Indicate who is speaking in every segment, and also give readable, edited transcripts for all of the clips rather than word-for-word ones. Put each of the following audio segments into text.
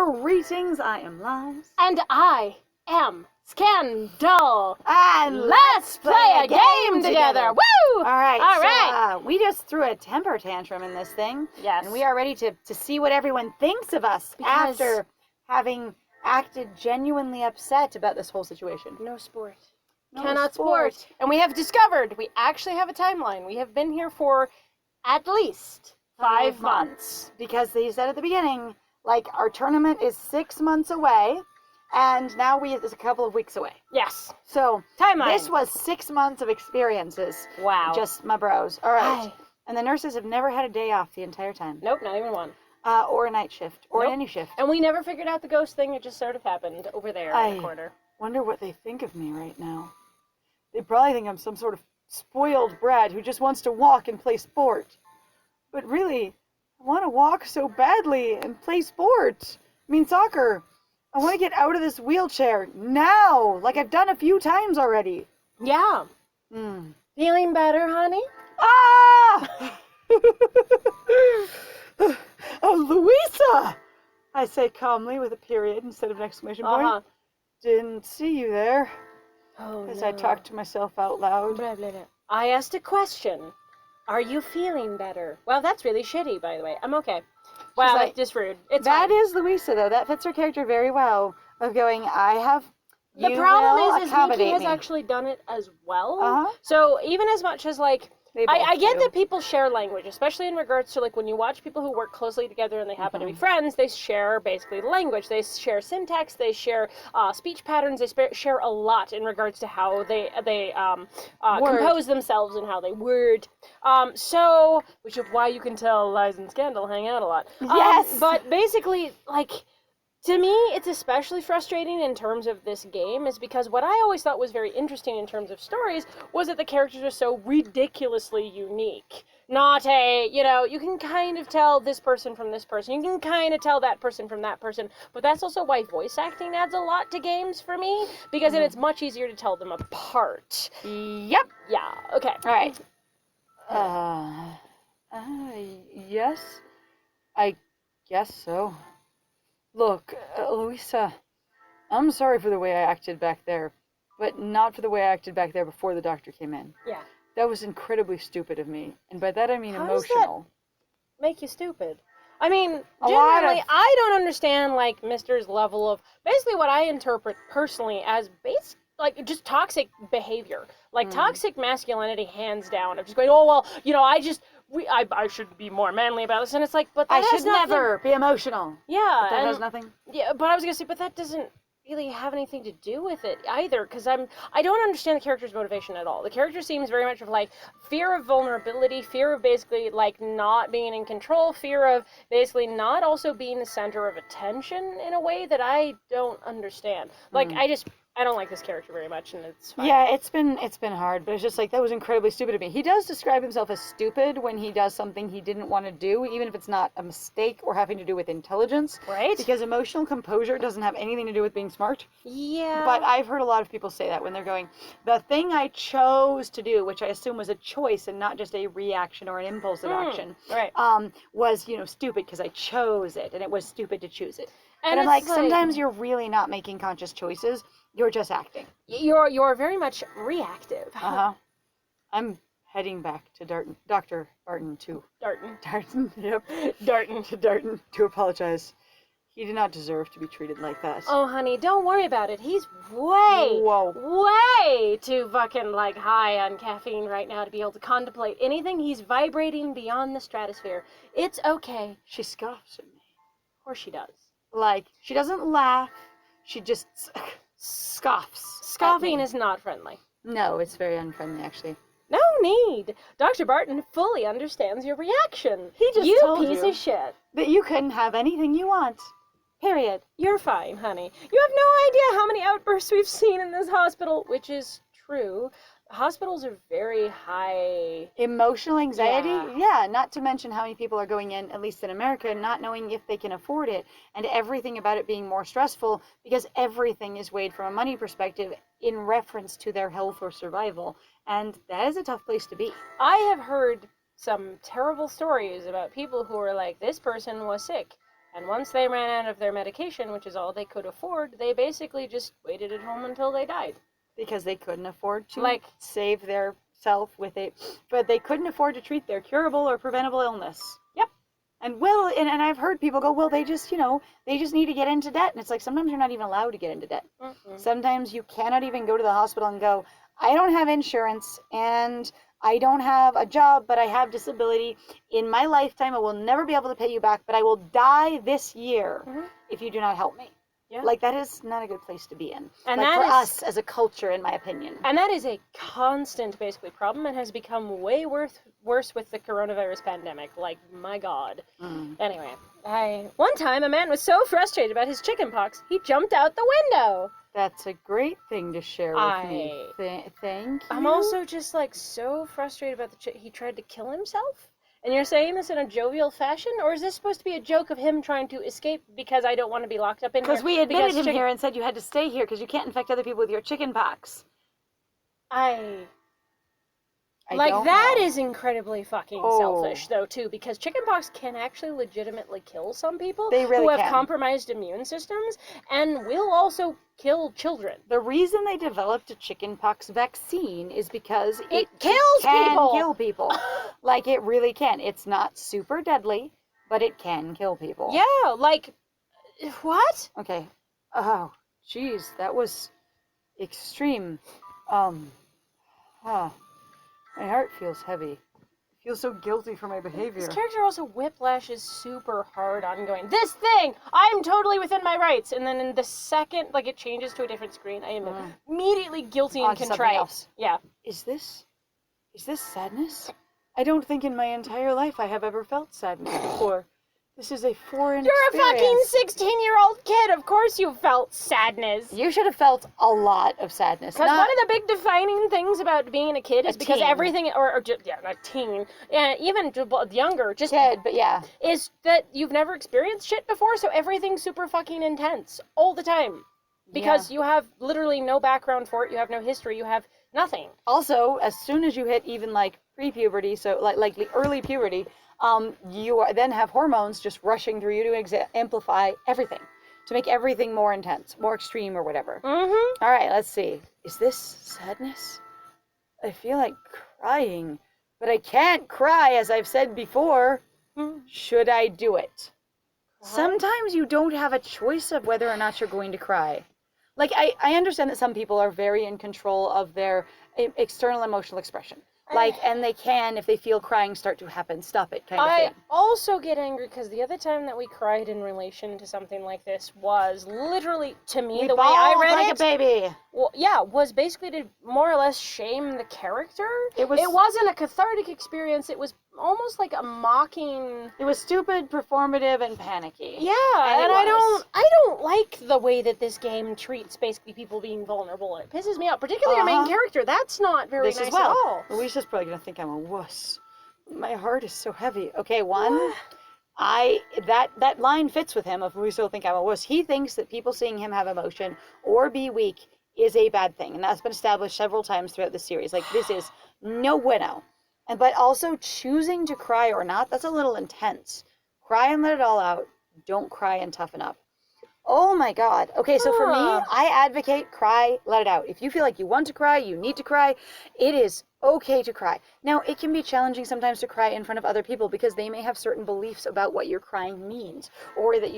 Speaker 1: Greetings, I am Lies.
Speaker 2: And I am Scandal.
Speaker 1: And
Speaker 2: let's play a game together. Woo!
Speaker 1: All right.
Speaker 2: All right.
Speaker 1: We just threw a temper tantrum in this thing.
Speaker 2: Yes.
Speaker 1: And we are ready to see what everyone thinks of us after having acted genuinely upset about this whole situation.
Speaker 2: No sport.
Speaker 1: No
Speaker 2: Cannot sport. And we have discovered we actually have a timeline. We have been here for at least 5 months.
Speaker 1: Because they said at the beginning, like, our tournament is 6 months away, and now it's a couple of weeks away.
Speaker 2: Yes.
Speaker 1: So,
Speaker 2: Timeline.
Speaker 1: This was 6 months of experiences.
Speaker 2: Wow.
Speaker 1: Just my bros. All right.
Speaker 2: Aye.
Speaker 1: And the nurses have never had a day off the entire time.
Speaker 2: Nope, not even one.
Speaker 1: Or a night shift. Or
Speaker 2: Nope.
Speaker 1: any shift.
Speaker 2: And we never figured out the ghost thing. It just sort of happened over there in the corner.
Speaker 1: Wonder what they think of me right now. They probably think I'm some sort of spoiled brat who just wants to walk and play sport. But really, I want to walk so badly and play sport. I mean, soccer. I want to get out of this wheelchair now, like I've done a few times already.
Speaker 2: Yeah. Feeling better, honey?
Speaker 1: Ah! Oh, Louisa! I say calmly with a period instead of an exclamation point. Didn't see you there.
Speaker 2: Oh,
Speaker 1: As
Speaker 2: no.
Speaker 1: I talk to myself out loud.
Speaker 2: Blah, blah, blah. I asked a question. Are you feeling better? Well, that's really shitty, by the way. I'm okay. Wow,
Speaker 1: like,
Speaker 2: that's just rude. It's
Speaker 1: That
Speaker 2: fine.
Speaker 1: is Louisa, though. That fits her character very well. Of going, I have.
Speaker 2: The
Speaker 1: you
Speaker 2: problem
Speaker 1: will
Speaker 2: is Nikki
Speaker 1: accommodate
Speaker 2: has
Speaker 1: me.
Speaker 2: actually done it as well.
Speaker 1: Uh-huh.
Speaker 2: So even as much as, like,
Speaker 1: They both
Speaker 2: I get
Speaker 1: do.
Speaker 2: that people share language, especially in regards to, like, when you watch people who work closely together and they happen to be friends, they share basically language. They share syntax, they share speech patterns, they share a lot in regards to how they compose themselves and how they word. So, which is why you can tell Lies and Scandal hang out a lot.
Speaker 1: Yes!
Speaker 2: But basically, like, to me, it's especially frustrating in terms of this game is because what I always thought was very interesting in terms of stories was that the characters are so ridiculously unique. Not you can kind of tell this person from this person. You can kind of tell that person from that person. But that's also why voice acting adds a lot to games for me, because then it's much easier to tell them apart.
Speaker 1: Yep.
Speaker 2: Yeah, okay.
Speaker 1: All right. Yes. I guess so. Look, Louisa, I'm sorry for the way I acted back there, but not for the way I acted back there before the doctor came in.
Speaker 2: Yeah.
Speaker 1: That was incredibly stupid of me, and by that I mean
Speaker 2: How does that
Speaker 1: emotional.
Speaker 2: make you stupid? I mean,
Speaker 1: A lot
Speaker 2: genuinely,
Speaker 1: of-
Speaker 2: I don't understand, like, Mister's level of, basically what I interpret personally as just toxic behavior. Like, toxic masculinity, hands down. I'm just going, oh, well, I should be more manly about this. And it's like, but that
Speaker 1: I
Speaker 2: has
Speaker 1: should
Speaker 2: nothing.
Speaker 1: never be emotional.
Speaker 2: Yeah.
Speaker 1: That
Speaker 2: and,
Speaker 1: has nothing.
Speaker 2: Yeah, but I was going to say, but that doesn't really have anything to do with it either, because I don't understand the character's motivation at all. The character seems very much of, like, fear of vulnerability, fear of basically, like, not being in control, fear of basically not also being the center of attention in a way that I don't understand. Like, I don't like this character very much, and it's fine.
Speaker 1: Yeah, it's been hard, but it's just like, that was incredibly stupid of me. He does describe himself as stupid when he does something he didn't want to do, even if it's not a mistake or having to do with intelligence.
Speaker 2: Right?
Speaker 1: Because emotional composure doesn't have anything to do with being smart.
Speaker 2: Yeah.
Speaker 1: But I've heard a lot of people say that when they're going, the thing I chose to do, which I assume was a choice and not just a reaction or an impulsive action,
Speaker 2: right.
Speaker 1: was, stupid because I chose it, and it was stupid to choose it.
Speaker 2: And
Speaker 1: And I'm
Speaker 2: it's
Speaker 1: like, sometimes you're really not making conscious choices. You're just acting.
Speaker 2: You're very much reactive.
Speaker 1: Uh-huh. I'm heading back to Dr. Barton to...
Speaker 2: Darton.
Speaker 1: Yep.
Speaker 2: Darton.
Speaker 1: To Darton to apologize. He did not deserve to be treated like that.
Speaker 2: Oh, honey, don't worry about it. He's way too fucking, like, high on caffeine right now to be able to contemplate anything. He's vibrating beyond the stratosphere. It's okay.
Speaker 1: She scoffs at me.
Speaker 2: Of course she does.
Speaker 1: Like, she doesn't laugh. She just scoffs.
Speaker 2: Scoffing
Speaker 1: at me.
Speaker 2: is not friendly.
Speaker 1: No, it's very unfriendly, actually.
Speaker 2: No need. Dr. Barton fully understands your reaction.
Speaker 1: He just
Speaker 2: you
Speaker 1: told
Speaker 2: piece
Speaker 1: you.
Speaker 2: of shit.
Speaker 1: That you couldn't have anything you want. Period.
Speaker 2: You're fine, honey. You have no idea how many outbursts we've seen in this hospital, which is true. Hospitals are very high.
Speaker 1: Emotional anxiety?
Speaker 2: Yeah.
Speaker 1: Yeah, not to mention how many people are going in, at least in America, not knowing if they can afford it, and everything about it being more stressful because everything is weighed from a money perspective in reference to their health or survival, and that is a tough place to be.
Speaker 2: I have heard some terrible stories about people who are like, this person was sick. And once they ran out of their medication, which is all they could afford, they basically just waited at home until they died.
Speaker 1: Because they couldn't afford to
Speaker 2: Like,
Speaker 1: save their self with it, but they couldn't afford to treat their curable or preventable illness.
Speaker 2: Yep.
Speaker 1: And and I've heard people go, well, they just need to get into debt. And it's like, sometimes you're not even allowed to get into debt.
Speaker 2: Mm-mm.
Speaker 1: Sometimes you cannot even go to the hospital and go, I don't have insurance and I don't have a job, but I have disability. In my lifetime, I will never be able to pay you back, but I will die this year if you do not help me.
Speaker 2: Yeah.
Speaker 1: Like, that is not a good place to be in.
Speaker 2: And
Speaker 1: like,
Speaker 2: that
Speaker 1: for
Speaker 2: is,
Speaker 1: us as a culture, in my opinion.
Speaker 2: And that is a constant, basically, problem and has become way worse with the coronavirus pandemic. Like, my God. Anyway, one time a man was so frustrated about his chickenpox, he jumped out the window.
Speaker 1: That's a great thing to share with me. Thank you.
Speaker 2: I'm also just, like, so frustrated about he tried to kill himself? And you're saying this in a jovial fashion? Or is this supposed to be a joke of him trying to escape because I don't want to be locked up in here?
Speaker 1: Because we admitted him here and said you had to stay here because you can't infect other people with your chicken pox.
Speaker 2: That is incredibly fucking selfish, though, too, because chickenpox can actually legitimately kill some people who have compromised immune systems and will also kill children.
Speaker 1: The reason they developed a chickenpox vaccine is because
Speaker 2: it
Speaker 1: can kill people. Like, it really can. It's not super deadly, but it can kill people.
Speaker 2: Yeah, like, what?
Speaker 1: Okay. Oh, jeez, that was extreme. My heart feels heavy. I feel so guilty for my behavior.
Speaker 2: This character also whiplashes super hard on going, this thing! I'm totally within my rights! And then in the second, like, it changes to a different screen, I am immediately guilty and contrite.
Speaker 1: Else.
Speaker 2: Yeah.
Speaker 1: Is this sadness? I don't think in my entire life I have ever felt sadness before. This is a foreign experience.
Speaker 2: You're a fucking 16-year-old kid. Of course you felt sadness.
Speaker 1: You should have felt a lot of sadness.
Speaker 2: Because one of the big defining things about being a kid is because everything, or not teen, even younger, just
Speaker 1: kid, but yeah,
Speaker 2: is that you've never experienced shit before, so everything's super fucking intense all the time. Because you have literally no background for it, you have no history, you have nothing.
Speaker 1: Also, as soon as you hit even like pre-puberty, so like the early puberty, you then have hormones just rushing through you to amplify everything, to make everything more intense, more extreme, or whatever. All right, let's see. Is this sadness? I feel like crying, but I can't cry, as I've said before. Should I do it? Sometimes you don't have a choice of whether or not you're going to cry. Like, I understand that some people are very in control of their external emotional expression. Like, and they can, if they feel crying start to happen, stop it, kind of thing.
Speaker 2: I also get angry because the other time that we cried in relation to something like this was literally, to me, the way I read
Speaker 1: like
Speaker 2: it,
Speaker 1: a baby.
Speaker 2: Well, yeah, was basically to more or less shame the character.
Speaker 1: It
Speaker 2: wasn't a cathartic experience. It was almost like a mocking.
Speaker 1: It was stupid, performative, and panicky.
Speaker 2: Yeah, and I don't like the way that this game treats basically people being vulnerable. It pisses me off, particularly your main character. That's not very nice at all.
Speaker 1: Louisa's probably gonna think I'm a wuss. My heart is so heavy. Okay, that line fits with him. If Louisa will think I'm a wuss, he thinks that people seeing him have emotion or be weak is a bad thing, and that's been established several times throughout the series. Like, this is no bueno. But also choosing to cry or not, that's a little intense. Cry and let it all out. Don't cry and toughen up. Oh my God. Okay, so for me, I advocate cry, let it out. If you feel like you want to cry, you need to cry, it is okay to cry. Now, it can be challenging sometimes to cry in front of other people because they may have certain beliefs about what your crying means, or that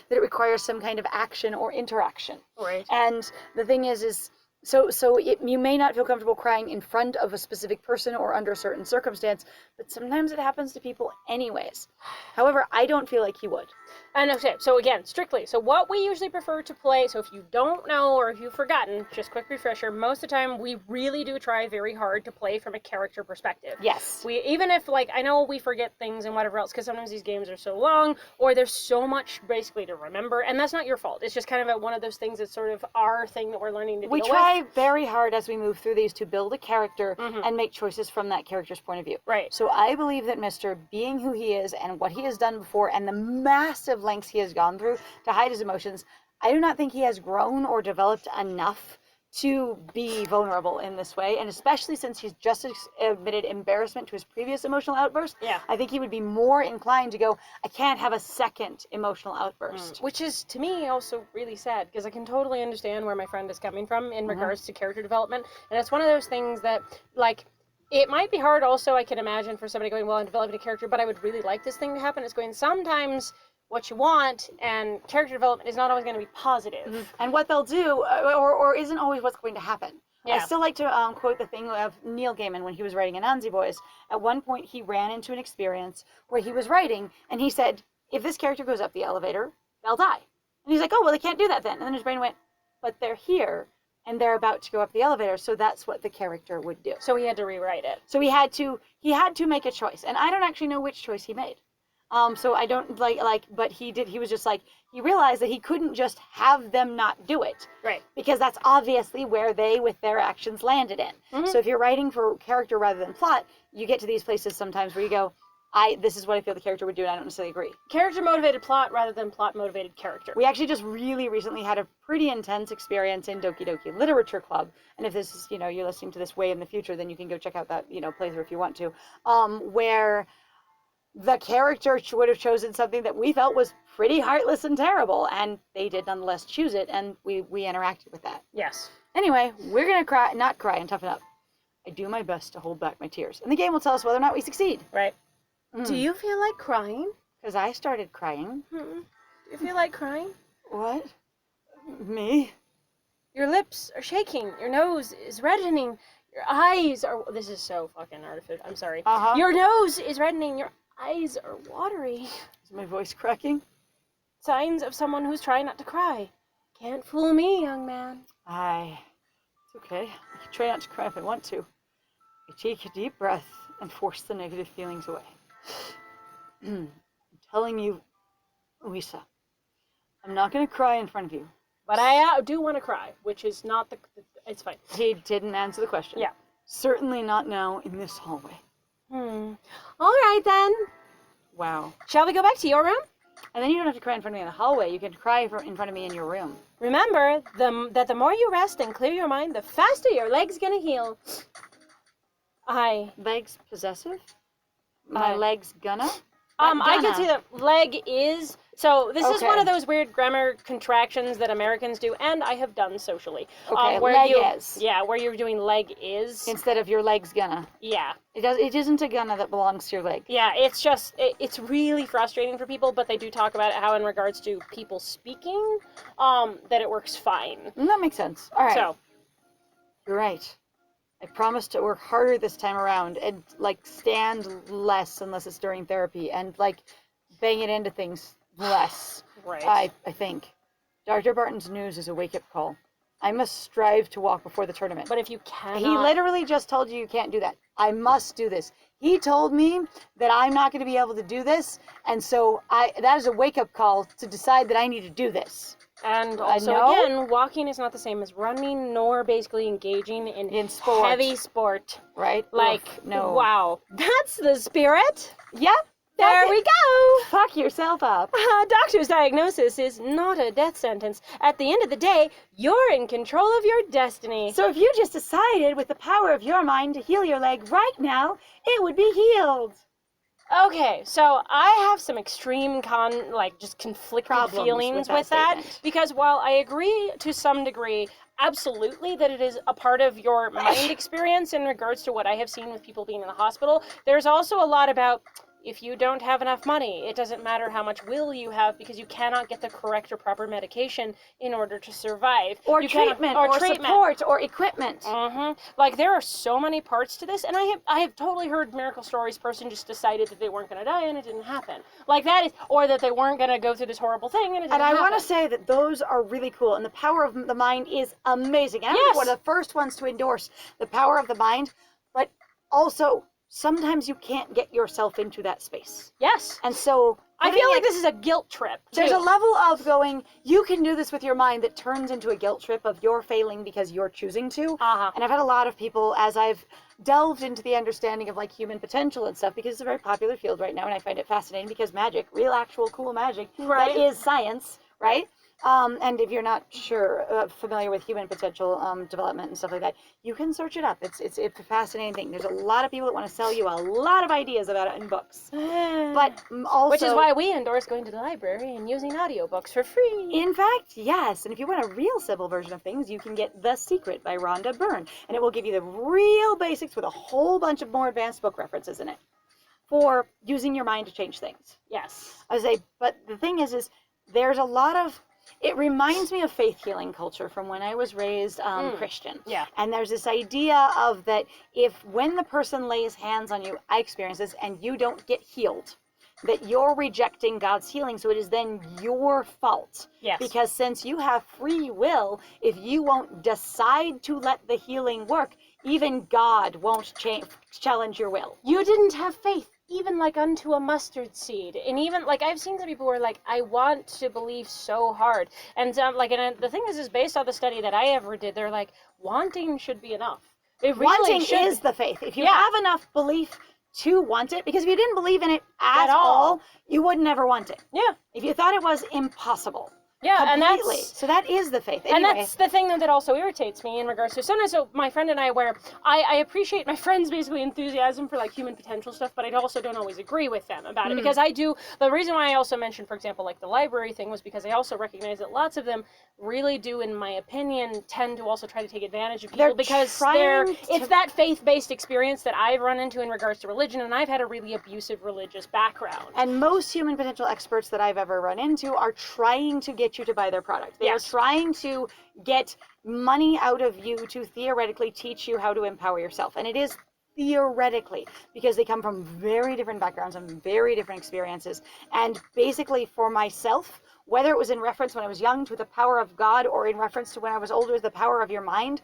Speaker 1: it requires some kind of action or interaction.
Speaker 2: Right.
Speaker 1: And the thing is you may not feel comfortable crying in front of a specific person or under a certain circumstance, but sometimes it happens to people anyways. However, I don't feel like he would.
Speaker 2: And okay, so again, strictly, so what we usually prefer to play, so if you don't know or if you've forgotten, just quick refresher, most of the time we really do try very hard to play from a character perspective.
Speaker 1: Yes.
Speaker 2: Even if, like, I know we forget things and whatever else, because sometimes these games are so long, or there's so much basically to remember, and that's not your fault. It's just kind of one of those things that's sort of our thing that we're learning to deal with.
Speaker 1: We try very hard as we move through these to build a character and make choices from that character's point of view.
Speaker 2: Right.
Speaker 1: So I believe that Mr. being who he is and what he has done before and the massive lengths he has gone through to hide his emotions, I do not think he has grown or developed enough to be vulnerable in this way, and especially since he's just admitted embarrassment to his previous emotional outburst,
Speaker 2: Yeah.
Speaker 1: I think he would be more inclined to go, I can't have a second emotional outburst.
Speaker 2: Which is, to me, also really sad, because I can totally understand where my friend is coming from in regards to character development, and it's one of those things that, like, it might be hard also, I can imagine, for somebody going, well, I'm developing a character, but I would really like this thing to happen. It's going, sometimes what you want and character development is not always going to be positive.
Speaker 1: And what they'll do, or isn't always what's going to happen.
Speaker 2: Yeah.
Speaker 1: I still like to quote the thing of Neil Gaiman when he was writing Anansi Boys. At one point, he ran into an experience where he was writing, and he said, if this character goes up the elevator, they'll die. And he's like, oh, well, they can't do that then. And then his brain went, but they're here, and they're about to go up the elevator, so that's what the character would do.
Speaker 2: So he had to rewrite it.
Speaker 1: So he had to make a choice, and I don't actually know which choice he made. So I don't but he was just like, he realized that he couldn't just have them not do it.
Speaker 2: Right.
Speaker 1: Because that's obviously where they, with their actions, landed in. So if you're writing for character rather than plot, you get to these places sometimes where you go, this is what I feel the character would do, and I don't necessarily agree.
Speaker 2: Character motivated plot rather than plot motivated character.
Speaker 1: We actually just really recently had a pretty intense experience in Doki Doki Literature Club, and if this is, you're listening to this way in the future, then you can go check out that, playthrough if you want to, where the character would have chosen something that we felt was pretty heartless and terrible, and they did nonetheless choose it, and we interacted with that.
Speaker 2: Yes.
Speaker 1: Anyway, we're gonna not cry and toughen up. I do my best to hold back my tears, and the game will tell us whether or not we succeed.
Speaker 2: Right. Do you feel like crying?
Speaker 1: Because I started crying.
Speaker 2: Do you feel like crying?
Speaker 1: What? Me?
Speaker 2: Your lips are shaking. Your nose is reddening. Your eyes are... This is so fucking artificial. I'm sorry. Your nose is reddening. Your eyes are watery.
Speaker 1: Is my voice cracking?
Speaker 2: Signs of someone who's trying not to cry. Can't fool me, young man.
Speaker 1: It's okay. I can try not to cry if I want to. I take a deep breath and force the negative feelings away. I'm telling you, Louisa, I'm not going to cry in front of you.
Speaker 2: But I do want to cry, which is not the... It's fine.
Speaker 1: He didn't answer the question.
Speaker 2: Yeah.
Speaker 1: Certainly not now in this hallway.
Speaker 2: All right, then.
Speaker 1: Wow.
Speaker 2: Shall we go back to your room?
Speaker 1: And then you don't have to cry in front of me in the hallway. You can cry in front of me in your room.
Speaker 2: Remember that the more you rest and clear your mind, the faster your leg's gonna heal.
Speaker 1: Legs possessive? My leg's gonna?
Speaker 2: I can see that leg is... So this is
Speaker 1: Okay.
Speaker 2: one of those weird grammar contractions that Americans do, and I have done socially.
Speaker 1: Okay,
Speaker 2: where
Speaker 1: leg
Speaker 2: you,
Speaker 1: is.
Speaker 2: Yeah, where you're doing leg is.
Speaker 1: Instead of your leg's gonna.
Speaker 2: Yeah.
Speaker 1: It isn't a gonna that belongs to your leg.
Speaker 2: Yeah, it's just, it's really frustrating for people, but they do talk about it, how in regards to people speaking, that it works fine.
Speaker 1: That makes sense. All right.
Speaker 2: So.
Speaker 1: You're right. I promise to work harder this time around and, stand less unless it's during therapy and, bang it into things less.
Speaker 2: Right.
Speaker 1: I think. Dr. Barton's news is a wake-up call. I must strive to walk before the tournament.
Speaker 2: But if you cannot...
Speaker 1: He literally just told you can't do that. I must do this. He told me that I'm not going to be able to do this, and so that is a wake-up call to decide that I need to do this.
Speaker 2: And also, again, walking is not the same as running, nor basically engaging in
Speaker 1: sport.
Speaker 2: heavy sport.
Speaker 1: Right?
Speaker 2: No. Wow. That's the spirit.
Speaker 1: Yep.
Speaker 2: There we go.
Speaker 1: Fuck yourself up.
Speaker 2: A doctor's diagnosis is not a death sentence. At the end of the day, you're in control of your destiny.
Speaker 1: So if you just decided with the power of your mind to heal your leg right now, it would be healed.
Speaker 2: Okay, so I have some extreme just conflicted
Speaker 1: Problems
Speaker 2: feelings
Speaker 1: with that
Speaker 2: that, because while I agree to some degree, absolutely, that it is a part of your mind experience in regards to what I have seen with people being in the hospital, there's also a lot about, if you don't have enough money, it doesn't matter how much will you have, because you cannot get the correct or proper medication in order to survive.
Speaker 1: Or treatment, or support, or equipment.
Speaker 2: There are so many parts to this, and I have totally heard miracle stories, person just decided that they weren't going to die and it didn't happen. That is, or that they weren't going to go through this horrible thing and it didn't happen.
Speaker 1: And I want to say that those are really cool, and the power of the mind is amazing. And I'm one of the first ones to endorse the power of the mind, but also... sometimes you can't get yourself into that space.
Speaker 2: Yes.
Speaker 1: And so...
Speaker 2: I feel like this is a guilt trip, too.
Speaker 1: There's a level of going, you can do this with your mind that turns into a guilt trip of you're failing because you're choosing to. And I've had a lot of people, as I've delved into the understanding of human potential and stuff, because it's a very popular field right now, and I find it fascinating because magic, real actual cool magic, that is science, right? And if you're not familiar with human potential development and stuff like that, you can search it up. It's a fascinating thing. There's a lot of people that want to sell you a lot of ideas about it in books. But also...
Speaker 2: Which is why we endorse going to the library and using audiobooks for free.
Speaker 1: In fact, yes. And if you want a real simple version of things, you can get The Secret by Rhonda Byrne. And it will give you the real basics with a whole bunch of more advanced book references in it for using your mind to change things.
Speaker 2: Yes.
Speaker 1: I say, but the thing is there's a lot of... It reminds me of faith healing culture from when I was raised Christian.
Speaker 2: Yeah.
Speaker 1: And there's this idea of that when the person lays hands on you, I experience this, and you don't get healed, that you're rejecting God's healing, so it is then your fault.
Speaker 2: Yes.
Speaker 1: Because since you have free will, if you won't decide to let the healing work, even God won't challenge your will.
Speaker 2: You didn't have faith, even like unto a mustard seed. And even like I've seen some people who are like, I want to believe so hard. And the thing is based on the study that I ever did, they're like, wanting should be enough. It really
Speaker 1: Wanting
Speaker 2: should.
Speaker 1: is the faith. If you have enough belief to want it, because if you didn't believe in it at all, you would never want it.
Speaker 2: Yeah.
Speaker 1: If you thought it was impossible.
Speaker 2: Yeah,
Speaker 1: completely. So that is the faith. Anyway.
Speaker 2: And that's the thing that also irritates me in regards to sometimes. So my friend and I, where I appreciate my friends' basically enthusiasm for like human potential stuff, but I also don't always agree with them about it because I do. The reason why I also mentioned, for example, like the library thing was because I also recognize that lots of them really do, in my opinion, tend to also try to take advantage of people because it's that faith-based experience that I've run into in regards to religion, and I've had a really abusive religious background.
Speaker 1: And most human potential experts that I've ever run into are trying to get you to buy their product. They are trying to get money out of you to theoretically teach you how to empower yourself. And it is theoretically because they come from very different backgrounds and very different experiences. And basically for myself, whether it was in reference when I was young to the power of God or in reference to when I was older, the power of your mind,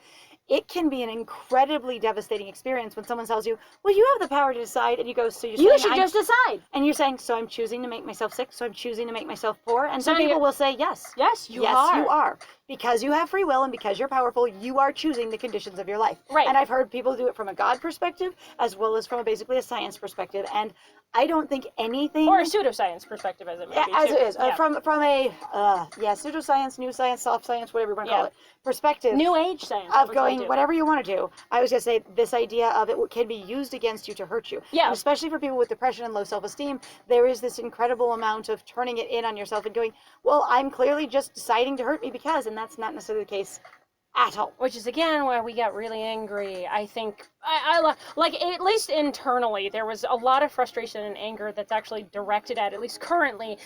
Speaker 1: it can be an incredibly devastating experience when someone tells you, well, you have the power to decide, and you go, so you
Speaker 2: should just decide.
Speaker 1: And you're saying, so I'm choosing to make myself sick, so I'm choosing to make myself poor. And some people will say, yes.
Speaker 2: Yes, you are.
Speaker 1: Because you have free will and because you're powerful, you are choosing the conditions of your life.
Speaker 2: Right.
Speaker 1: And I've heard people do it from a God perspective as well as from basically a science perspective. And I don't think anything...
Speaker 2: Or a pseudoscience perspective, as it may be.
Speaker 1: As it is. From a pseudoscience, new science, soft science, whatever you want to call it, perspective.
Speaker 2: New age science.
Speaker 1: Of going, whatever you want to do. I was going to say, this idea of it can be used against you to hurt you.
Speaker 2: Yeah.
Speaker 1: And especially for people with depression and low self-esteem, there is this incredible amount of turning it in on yourself and going, well, I'm clearly just deciding to hurt me because, and that's not necessarily the case at all.
Speaker 2: Which is, again, where we got really angry. I think, like, at least internally, there was a lot of frustration and anger that's actually directed at least currently,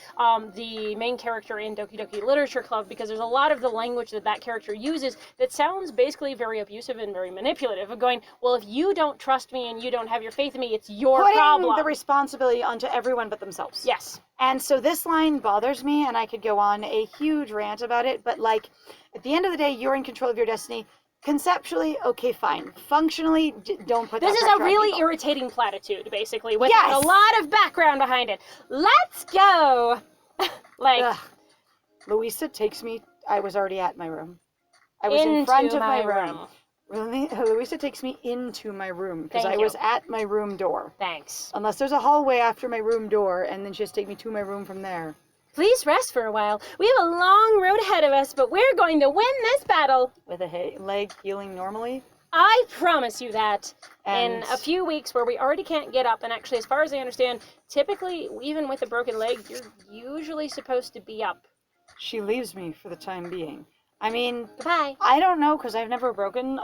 Speaker 2: the main character in Doki Doki Literature Club, because there's a lot of the language that character uses that sounds basically very abusive and very manipulative, of going, well, if you don't trust me and you don't have your faith in me, it's your problem.
Speaker 1: Putting the responsibility onto everyone but themselves.
Speaker 2: Yes.
Speaker 1: And so this line bothers me, and I could go on a huge rant about it, but like, at the end of the day, you're in control of your destiny. Conceptually, okay, fine. Functionally, don't put that
Speaker 2: This is a really irritating platitude, basically, with a lot of background behind it. Let's go!
Speaker 1: Louisa takes me... I was already at my room. I was in front of my room. Louisa takes me into my room because I was at my room door.
Speaker 2: Thanks.
Speaker 1: Unless there's a hallway after my room door, and then she has to take me to my room from there.
Speaker 2: Please rest for a while. We have a long road ahead of us, but we're going to win this battle.
Speaker 1: With a leg healing normally?
Speaker 2: I promise you that.
Speaker 1: And
Speaker 2: in a few weeks where we already can't get up, and actually, as far as I understand, typically, even with a broken leg, you're usually supposed to be up.
Speaker 1: She leaves me for the time being. I mean,
Speaker 2: goodbye.
Speaker 1: I don't know, because I've never broken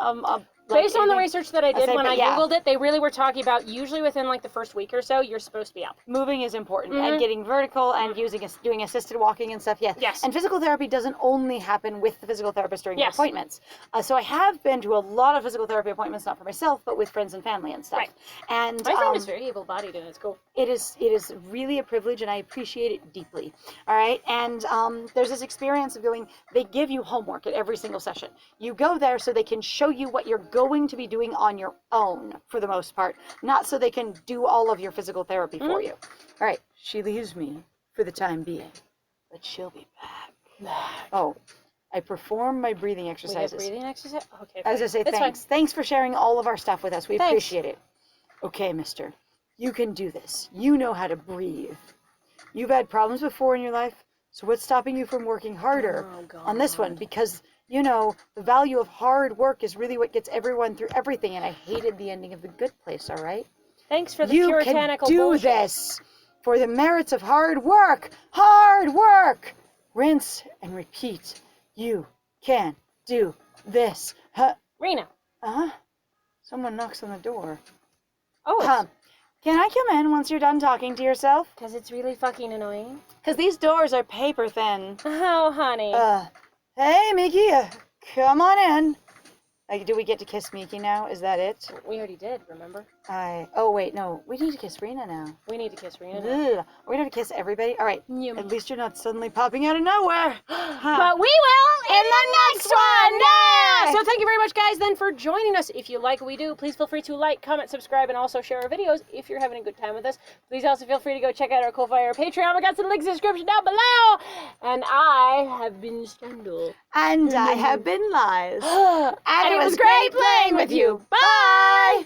Speaker 2: based on the research that I did when I Googled it, they really were talking about usually within like the first week or so, you're supposed to be up.
Speaker 1: Moving is important, and getting vertical and doing assisted walking and stuff,
Speaker 2: Yes.
Speaker 1: And physical therapy doesn't only happen with the physical therapist during the appointments. So I have been to a lot of physical therapy appointments, not for myself, but with friends and family and stuff.
Speaker 2: Right.
Speaker 1: And
Speaker 2: my friend is very able-bodied, and it's cool.
Speaker 1: It is really a privilege, and I appreciate it deeply. All right, and there's this experience of going, they give you homework at every single session. You go there so they can show you what you're going to be doing on your own, for the most part, not so they can do all of your physical therapy for you. All right, she leaves me for the time being, but she'll be back. Oh, I perform my breathing exercises.
Speaker 2: We have breathing exercise? Okay,
Speaker 1: as I say,
Speaker 2: that's
Speaker 1: thanks.
Speaker 2: fine.
Speaker 1: Thanks for sharing all of our stuff with us. We appreciate it. Okay, mister. You can do this. You know how to breathe. You've had problems before in your life. So what's stopping you from working harder on this one?
Speaker 2: God.
Speaker 1: Because, you know, the value of hard work is really what gets everyone through everything. And I hated the ending of The Good Place, all right?
Speaker 2: Thanks for the
Speaker 1: You
Speaker 2: puritanical
Speaker 1: can do
Speaker 2: bullshit.
Speaker 1: this for the merits of hard work. Hard work. Rinse and repeat. You can do this. Huh?
Speaker 2: Rena.
Speaker 1: Uh-huh. Someone knocks on the door.
Speaker 2: Oh,
Speaker 1: Can I come in once you're done talking to yourself?
Speaker 2: because it's really fucking annoying.
Speaker 1: Because these doors are paper thin.
Speaker 2: Oh, honey.
Speaker 1: Hey, Mickey, come on in. Do we get to kiss Mickey now? Is that it?
Speaker 2: We already did, remember?
Speaker 1: Oh, wait, no. We need to kiss Rena now.
Speaker 2: We need to kiss Rena now.
Speaker 1: Ugh. Are we going to kiss everybody? All right.
Speaker 2: Yum.
Speaker 1: At least you're not suddenly popping out of nowhere.
Speaker 2: But we will in the next one! Yeah! So thank you very much, guys, then, for joining us. If you like what we do, please feel free to like, comment, subscribe, and also share our videos if you're having a good time with us. Please also feel free to go check out our Ko-Fi or Patreon. We got some links in the description down below. And I have been Stendhal.
Speaker 1: And I have been Lies.
Speaker 2: And it was great playing with you. Bye!